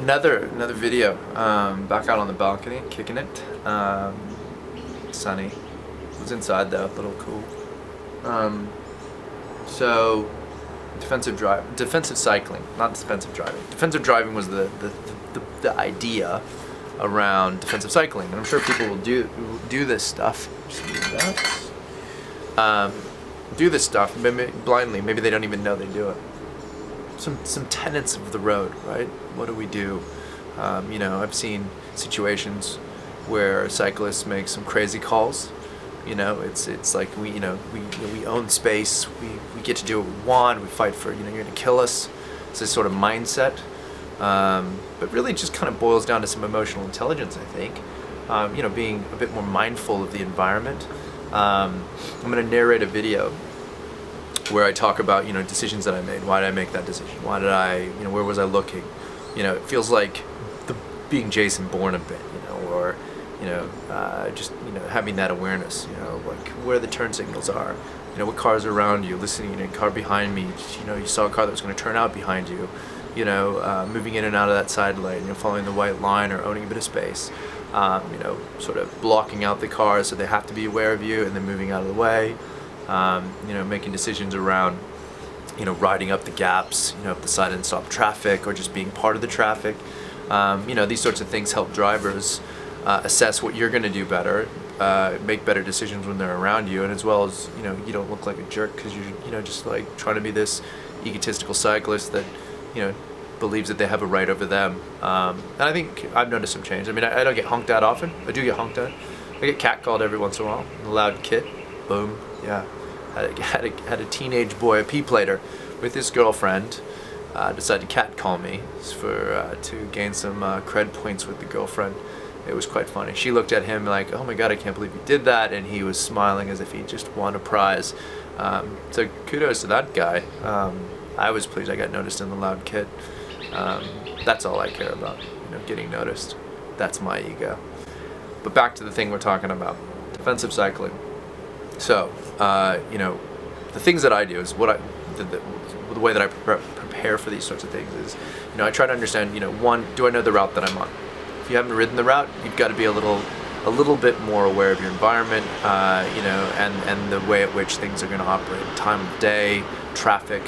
another video. Back out on the balcony, kicking it. Sunny. It was inside though, a little cool. So defensive cycling, not defensive driving. Defensive driving was the idea around defensive cycling, and I'm sure people will do this stuff. Just do that. Do this stuff blindly. Maybe they don't even know they do it. Some tenets of the road, right? What do we do? I've seen situations where cyclists make some crazy calls. It's like we own space. We get to do what we want. We fight for you're gonna kill us. It's this sort of mindset. But really, just kind of boils down to some emotional intelligence, I think. Being a bit more mindful of the environment. I'm going to narrate a video where I talk about decisions that I made. Why did I make that decision? Why did I where was I looking? It feels like being Jason Bourne a bit, or just having that awareness, like where the turn signals are, what cars are around you, listening to a car behind me, you saw a car that was going to turn out behind you, moving in and out of that side lane, following the white line or owning a bit of space, sort of blocking out the cars so they have to be aware of you and then moving out of the way, making decisions around, riding up the gaps, up the side and stop traffic or just being part of the traffic. These sorts of things help drivers assess what you're going to do better, make better decisions when they're around you, and as well as you don't look like a jerk because you're just like trying to be this egotistical cyclist that believes that they have a right over them. And I think I've noticed some change. I mean, I don't get honked at often. I do get honked at. I get catcalled every once in a while. A loud kid. Boom. Yeah. Had a teenage boy, a P-plater, with his girlfriend. Decided to catcall me to gain some cred points with the girlfriend. It was quite funny. She looked at him like, "Oh my God, I can't believe you did that," and he was smiling as if he just won a prize. So kudos to that guy. I was pleased I got noticed in the loud kid. That's all I care about, getting noticed. That's my ego. But back to the thing we're talking about, defensive cycling. So, the things that I do is the way that I prepare for these sorts of things is, I try to understand, one, do I know the route that I'm on? If you haven't ridden the route, you've got to be a little bit more aware of your environment, and the way at which things are going to operate, time of day, traffic,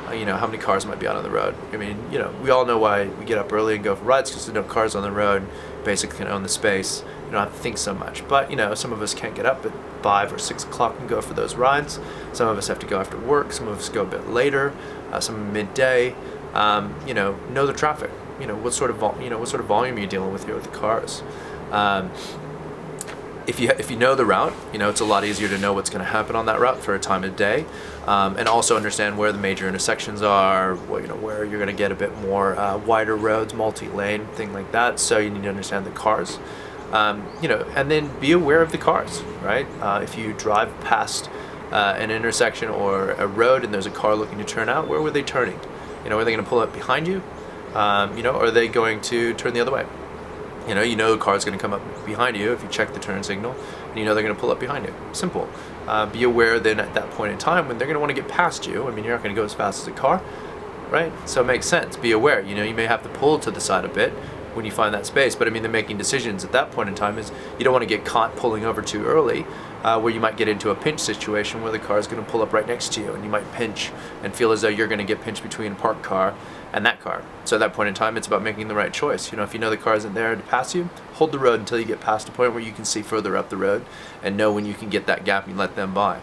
how many cars might be out on the road. I mean, we all know why we get up early and go for rides, because there's no cars on the road. Basically can own the space. You don't have to think so much. But, some of us can't get up at 5 or 6 o'clock and go for those rides. Some of us have to go after work. Some of us go a bit later, some midday. Know the traffic. What sort of volume are you dealing with here with the cars? If you know the route, it's a lot easier to know what's going to happen on that route for a time of day, and also understand where the major intersections are, where you're going to get a bit more wider roads, multi-lane, thing like that. So you need to understand the cars, and then be aware of the cars, right? If you drive past an intersection or a road and there's a car looking to turn out, where were they turning? Are they going to pull up behind you? Are they going to turn the other way? The car's going to come up behind you if you check the turn signal, and they're going to pull up behind you. Simple. Be aware then at that point in time when they're going to want to get past you. I mean, you're not going to go as fast as a car, right? So it makes sense. Be aware. You may have to pull to the side a bit when you find that space, but I mean, they're making decisions at that point in time. Is you don't want to get caught pulling over too early, where you might get into a pinch situation where the car is going to pull up right next to you, and you might pinch and feel as though you're going to get pinched between a parked car and that car. So at that point in time, it's about making the right choice. If the car isn't there to pass you, hold the road until you get past a point where you can see further up the road and know when you can get that gap and let them by.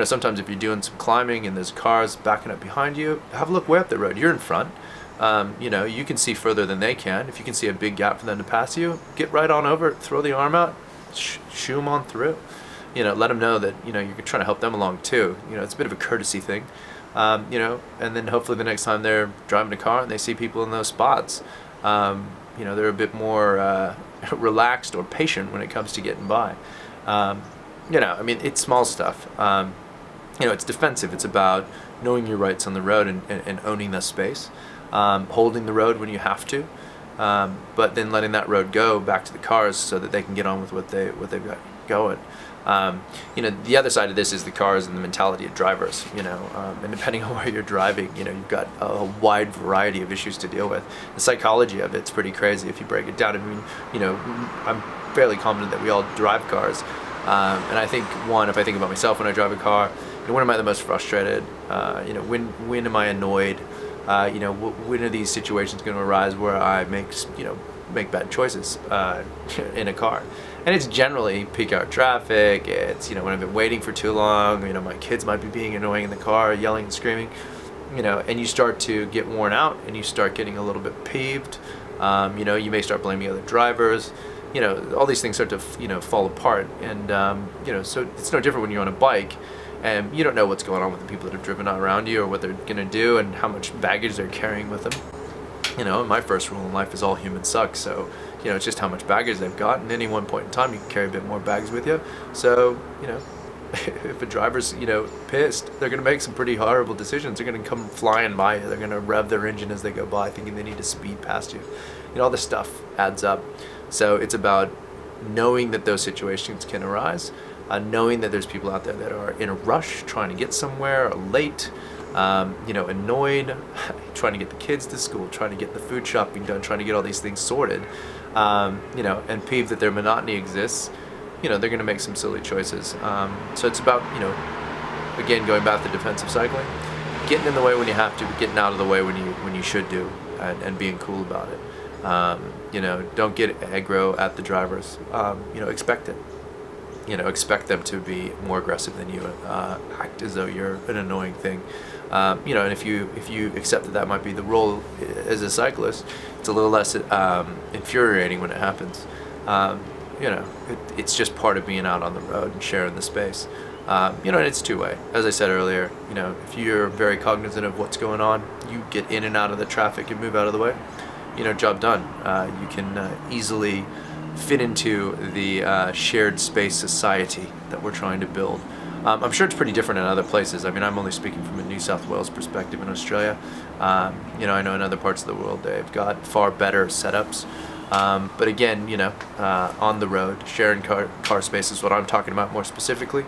Sometimes if you're doing some climbing and there's cars backing up behind you, have a look way up the road. You're in front. You can see further than they can. If you can see a big gap for them to pass you, get right on over, throw the arm out, shoo them on through. Let them know that, you're trying to help them along too. It's a bit of a courtesy thing. And then hopefully the next time they're driving a car and they see people in those spots, they're a bit more relaxed or patient when it comes to getting by. It's small stuff. It's defensive. It's about knowing your rights on the road and owning the space, holding the road when you have to, but then letting that road go back to the cars so that they can get on with what they've got going. You know, the other side of this is the cars and the mentality of drivers, you know, and depending on where you're driving, you know, you've got a wide variety of issues to deal with. The psychology of it's pretty crazy if you break it down. I mean, you know, I'm fairly confident that we all drive cars. And I think, if I think about myself when I drive a car, you know, when am I the most frustrated? You know, when am I annoyed? You know, when are these situations going to arise where I make bad choices in a car? And it's generally peak hour traffic. It's, you know, when I've been waiting for too long. You know, my kids might be being annoying in the car, yelling and screaming. You know, and you start to get worn out, and you start getting a little bit peeved. You know, you may start blaming other drivers. You know, all these things start to, you know, fall apart. And you know, so it's no different when you're on a bike and you don't know what's going on with the people that have driven around you, or what they're gonna do, and how much baggage they're carrying with them. You know, my first rule in life is all humans suck. So, you know, it's just how much baggage they've got, and at any one point in time you can carry a bit more bags with you. So, you know, if a driver's, you know, pissed, they're gonna make some pretty horrible decisions. They're gonna come flying by you. They're gonna rev their engine as they go by, thinking they need to speed past you. You know, all this stuff adds up. So it's about knowing that those situations can arise, knowing that there's people out there that are in a rush, trying to get somewhere, or late, you know, annoyed, trying to get the kids to school, trying to get the food shopping done, trying to get all these things sorted, you know, and peeved that their monotony exists. You know, they're going to make some silly choices. So it's about, you know, again, going back to defensive cycling, getting in the way when you have to, but getting out of the way when you should do, and being cool about it. You know, don't get aggro at the drivers. You know, expect it. You know, expect them to be more aggressive than you. Act as though you're an annoying thing. You know, and if you accept that might be the role as a cyclist, it's a little less infuriating when it happens. You know, it's just part of being out on the road and sharing the space. You know, and it's two-way. As I said earlier, you know, if you're very cognizant of what's going on, you get in and out of the traffic and move out of the way. You know, job done. You can easily fit into the shared space society that we're trying to build. I'm sure it's pretty different in other places. I mean, I'm only speaking from a New South Wales perspective in Australia. You know, I know in other parts of the world they've got far better setups. But again, you know, on the road, sharing car space is what I'm talking about more specifically.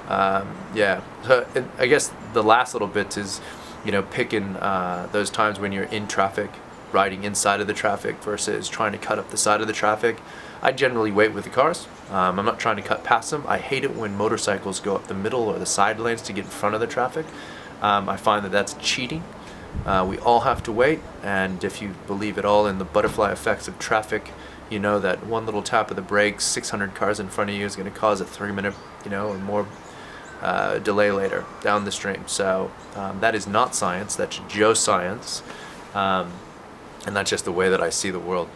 Yeah, so I guess the last little bit is, you know, picking those times when you're in traffic, riding inside of the traffic versus trying to cut up the side of the traffic. I generally wait with the cars. I'm not trying to cut past them. I hate it when motorcycles go up the middle or the side lanes to get in front of the traffic. I find that that's cheating. We all have to wait, and if you believe at all in the butterfly effects of traffic, you know that one little tap of the brakes, 600 cars in front of you is going to cause a 3-minute, you know, or more delay later down the stream. So that is not science. That's Joe science. And that's just the way that I see the world.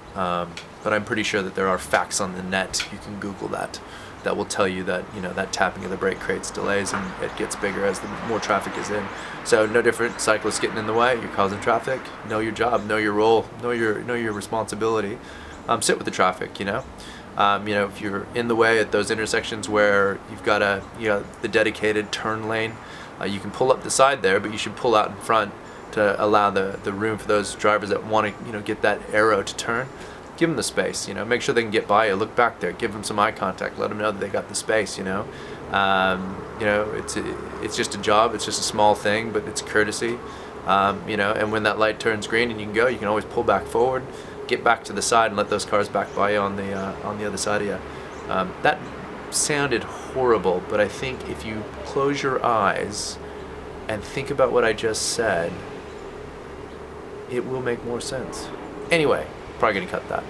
But I'm pretty sure that there are facts on the net, you can Google that will tell you that, you know, that tapping of the brake creates delays, and it gets bigger as the more traffic is in. So no different, cyclists getting in the way, you're causing traffic. Know your job, know your role, know your responsibility. Sit with the traffic, you know. You know, if you're in the way at those intersections where you've got the dedicated turn lane, you can pull up the side there, but you should pull out in front to allow the room for those drivers that want to, you know, get that arrow to turn. Give them the space, you know, make sure they can get by you, look back there, give them some eye contact, let them know that they got the space, you know. You know, it's just a job, it's just a small thing, but it's courtesy. You know, and when that light turns green and you can go, you can always pull back forward, get back to the side and let those cars back by you on the other side of you. That sounded horrible, but I think if you close your eyes and think about what I just said, it will make more sense. Anyway, probably gonna cut that.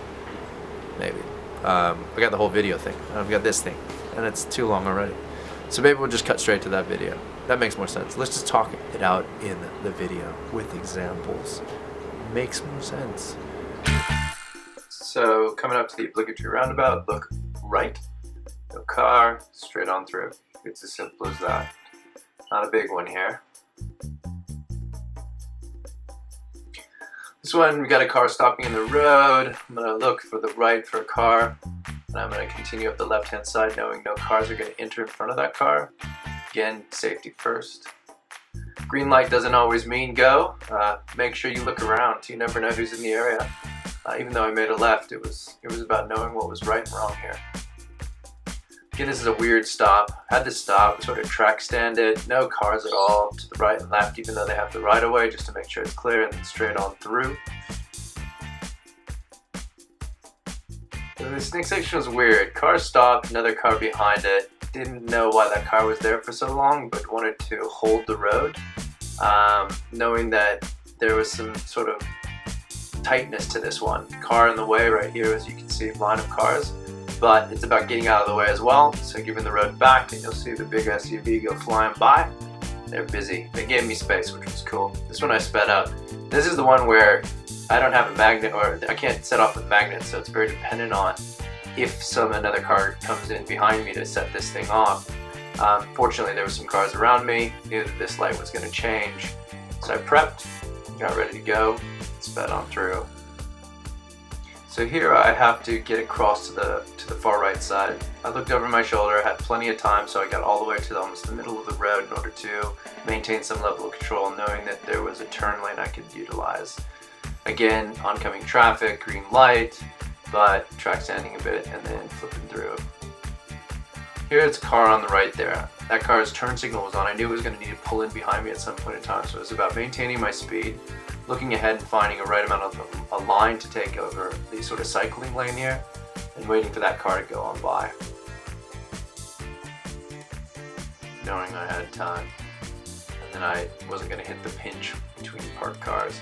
Maybe. I got the whole video thing. I've got this thing, and it's too long already. So maybe we'll just cut straight to that video. That makes more sense. Let's just talk it out in the video with examples. Makes more sense. So coming up to the obligatory roundabout, look right, no car, straight on through. It's as simple as that. Not a big one here. This one, we got a car stopping in the road. I'm gonna look for the right for a car, and I'm gonna continue up the left-hand side knowing no cars are gonna enter in front of that car. Again, safety first. Green light doesn't always mean go. Make sure you look around. You never know who's in the area. Even though I made a left, it was about knowing what was right and wrong here. Again, this is a weird stop. Had to stop, sort of track stand it, no cars at all to the right and left, even though they have the right of way, just to make sure it's clear, and then straight on through. So this next section was weird. Car stopped, another car behind it. Didn't know why that car was there for so long, but wanted to hold the road, knowing that there was some sort of tightness to this one. Car in the way right here, as you can see, line of cars, but it's about getting out of the way as well. So giving the road back, and you'll see the big SUV go flying by. They're busy. They gave me space, which was cool. This one I sped up. This is the one where I don't have a magnet, or I can't set off with magnets, so it's very dependent on if another car comes in behind me to set this thing off. Fortunately, there were some cars around me, knew that this light was going to change, so I prepped, got ready to go, sped on through. So here I have to get across to the far right side. I looked over my shoulder, I had plenty of time, so I got all the way to almost the middle of the road in order to maintain some level of control, knowing that there was a turn lane I could utilize. Again, oncoming traffic, green light, but track standing a bit and then flipping through. Here's a car on the right there. That car's turn signal was on. I knew it was going to need to pull in behind me at some point in time, so it was about maintaining my speed, looking ahead and finding a right amount of a line to take over the sort of cycling lane here, and waiting for that car to go on by, knowing I had time, and then I wasn't going to hit the pinch between parked cars.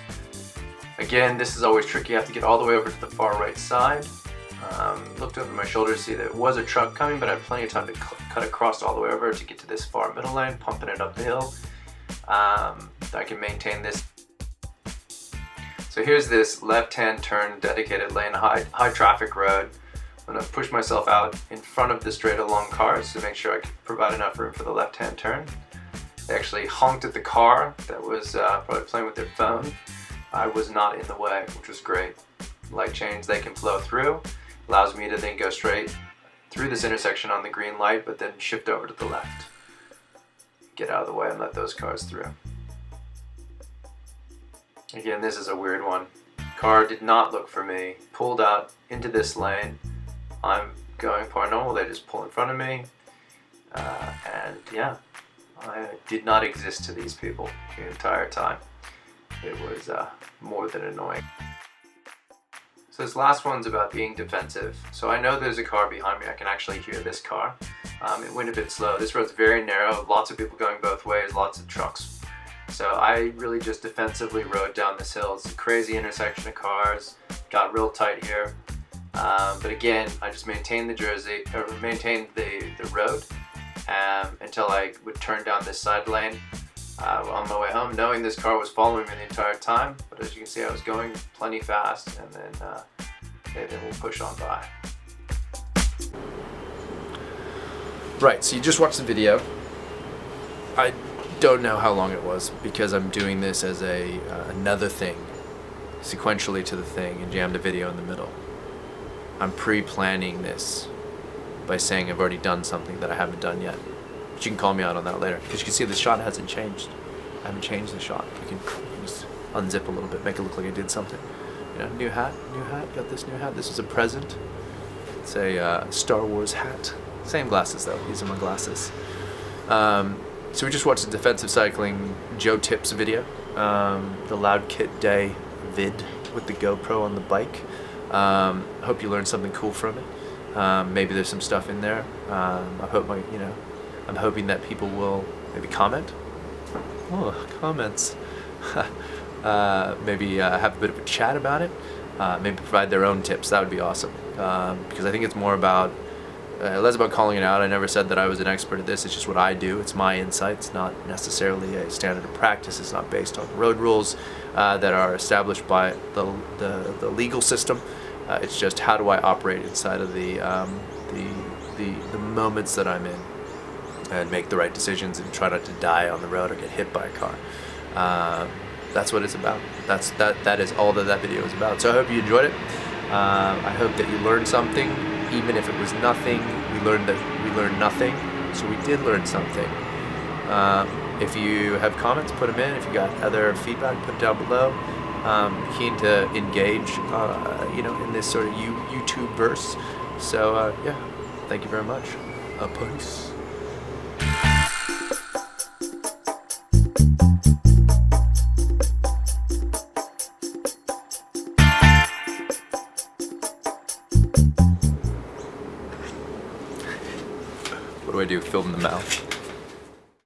Again, this is always tricky. You have to get all the way over to the far right side. Looked over my shoulder to see that it was a truck coming, but I had plenty of time to cut across all the way over to get to this far middle lane, pumping it up the hill. I can maintain this. So here's this left-hand turn dedicated lane, high traffic road. I'm going to push myself out in front of the straight along cars to make sure I can provide enough room for the left-hand turn. They actually honked at the car that was probably playing with their phone. I was not in the way, which was great. Light change, they can flow through. Allows me to then go straight through this intersection on the green light, but then shift over to the left. Get out of the way and let those cars through. Again, this is a weird one. Car did not look for me. Pulled out into this lane. I'm going par normal, they just pull in front of me. And yeah, I did not exist to these people the entire time. It was more than annoying. So this last one's about being defensive. So I know there's a car behind me. I can actually hear this car. It went a bit slow. This road's very narrow, lots of people going both ways, lots of trucks. So I really just defensively rode down this hill. It's a crazy intersection of cars. Got real tight here. But again, I just maintained maintained the road until I would turn down this side lane. On my way home, knowing this car was following me the entire time, but as you can see, I was going plenty fast, and then they will push on by. Right, so you just watched the video. I don't know how long it was because I'm doing this as another thing, sequentially to the thing, and jammed a video in the middle. I'm pre-planning this by saying I've already done something that I haven't done yet. But you can call me out on that later, because you can see the shot hasn't changed. I haven't changed the shot. I can just unzip a little bit, make it look like I did something. You know, new hat, got this new hat. This is a present. It's a Star Wars hat. Same glasses though, these are my glasses. So we just watched a defensive cycling Joe Tips video, the Loud Kit Day vid with the GoPro on the bike. Hope you learned something cool from it. Maybe there's some stuff in there. I'm hoping that people will maybe comment. Oh, comments. Maybe have a bit of a chat about it. Maybe provide their own tips. That would be awesome. Because I think it's more about, less about calling it out. I never said that I was an expert at this. It's just what I do. It's my insights, not necessarily a standard of practice. It's not based on road rules that are established by the legal system. It's just how do I operate inside of the moments that I'm in, and make the right decisions and try not to die on the road or get hit by a car. That's what it's about. That is all that video is about. So I hope you enjoyed it. I hope that you learned something, even if it was nothing. We learned nothing, so we did learn something. If you have comments, put them in. If you got other feedback, put it down below. Keen to engage, in this sort of YouTube verse. So yeah, thank you very much. Peace. What do I do? Film the mouth.